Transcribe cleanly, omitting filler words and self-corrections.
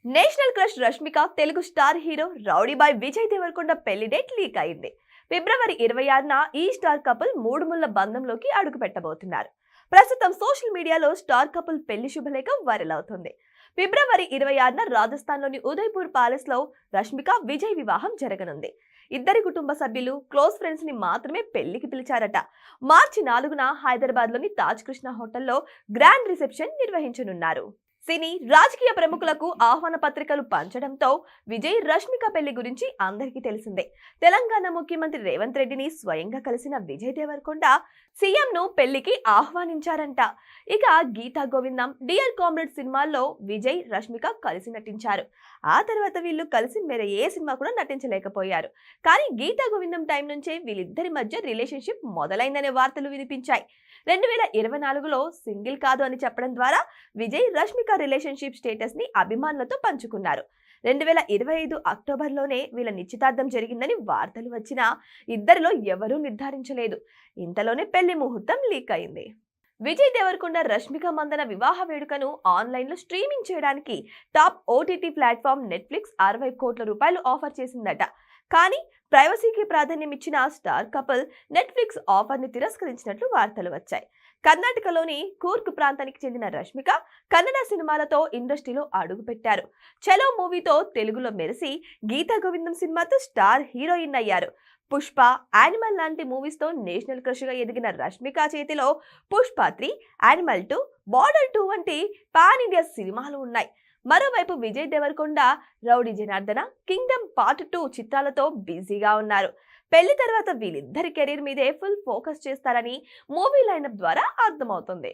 National crush Rashmika Telugu star hero rowdy boy Vijay Deverakonda పెళ్లి date leak అయింది. ఫిబ్రవరి 26న ఈ స్టార్ కపుల్ మూడు ముళ్ల బంధంలోకి అడుగు పెట్టబోతున్నారు. ప్రస్తుతం సోషల్ మీడియాలో స్టార్ కపుల్ పెళ్లి శుభలేఖ వైరల్ అవుతుంది. ఫిబ్రవరి 26న రాజస్థాన్లోని ఉదయ్పూర్ ప్యాలెస్ లో రష్మిక విజయ్ వివాహం జరగనుంది. ఇద్దరి కుటుంబ సభ్యులు క్లోజ్ ఫ్రెండ్స్ ని మాత్రమే పెళ్లికి పిలిచారట. మార్చి 4న హైదరాబాద్ లోని తాజ్ కృష్ణ హోటల్లో గ్రాండ్ రిసెప్షన్ నిర్వహించనున్నారు. సినీ రాజకీయ ప్రముఖులకు ఆహ్వాన పత్రికలు పంచడంతో విజయ్ రష్మిక పెళ్లి గురించి అందరికీ తెలిసిందే. తెలంగాణ ముఖ్యమంత్రి రేవంత్ రెడ్డిని స్వయంగా కలిసిన విజయ్ దేవరకొండ సీఎం ను పెళ్లికి ఆహ్వానించారంట. ఇక గీతా గోవిందం, డియర్ కామ్రేడ్ సినిమాల్లో విజయ్ రష్మిక కలిసి నటించారు. ఆ తర్వాత వీళ్ళు కలిసి వేరే ఏ సినిమా కూడా నటించలేకపోయారు. కానీ గీతా గోవిందం టైం నుంచే వీళ్ళిద్దరి మధ్య రిలేషన్షిప్ మొదలైందనే వార్తలు వినిపించాయి. 2024లో సింగిల్ కాదు అని చెప్పడం ద్వారా విజయ్ రష్మిక రిలేషన్షిప్ స్టేటస్ ని అభిమానులతో పంచుకున్నారు. 2025 అక్టోబర్లోనే వీళ్ళ నిశ్చితార్థం జరిగిందని వార్తలు వచ్చినా ఇద్దరిలో ఎవరూ నిర్ధారించలేదు. ఇంతలోనే పెళ్లి ముహూర్తం లీక్ అయింది. విజయ్ దేవరకొండ రష్మిక మందన వివాహ వేడుకను ఆన్లైన్ లో స్ట్రీమింగ్ చేయడానికి టాప్ ఓటీటీ ప్లాట్ఫామ్ నెట్ఫ్లిక్స్ 60 కోట్ల రూపాయలు ఆఫర్ చేసిందట. కానీ ప్రైవసీకి ప్రాధాన్యం ఇచ్చిన స్టార్ కపుల్ నెట్ఫ్లిక్స్ ఆఫర్ ని తిరస్కరించినట్లు వార్తలు వచ్చాయి. కర్ణాటకలోని కూర్గ్ ప్రాంతానికి చెందిన రష్మిక కన్నడ సినిమాలతో ఇండస్ట్రీలో అడుగుపెట్టారు. చలో మూవీతో తెలుగులో మెరిసి గీతా గోవిందం సినిమాతో స్టార్ హీరోయిన్ అయ్యారు. పుష్ప, యానిమల్ లాంటి మూవీస్ తో నేషనల్ క్రష్ గా ఎదిగిన రష్మిక చేతిలో పుష్ప 3, యానిమల్ 2, బార్డర్ 2 వంటి పాన్ ఇండియా సినిమాలు ఉన్నాయి. మరోవైపు Vijay Deverakonda rowdy Janardhana, kingdom part 2 చిత్రాలతో బిజీగా ఉన్నారు. పెళ్లి తర్వాత వీళ్ళిద్దరి కెరీర్ మీదే ఫుల్ ఫోకస్ చేస్తారని మూవీ లైనప్ ద్వారా అర్థమవుతుంది.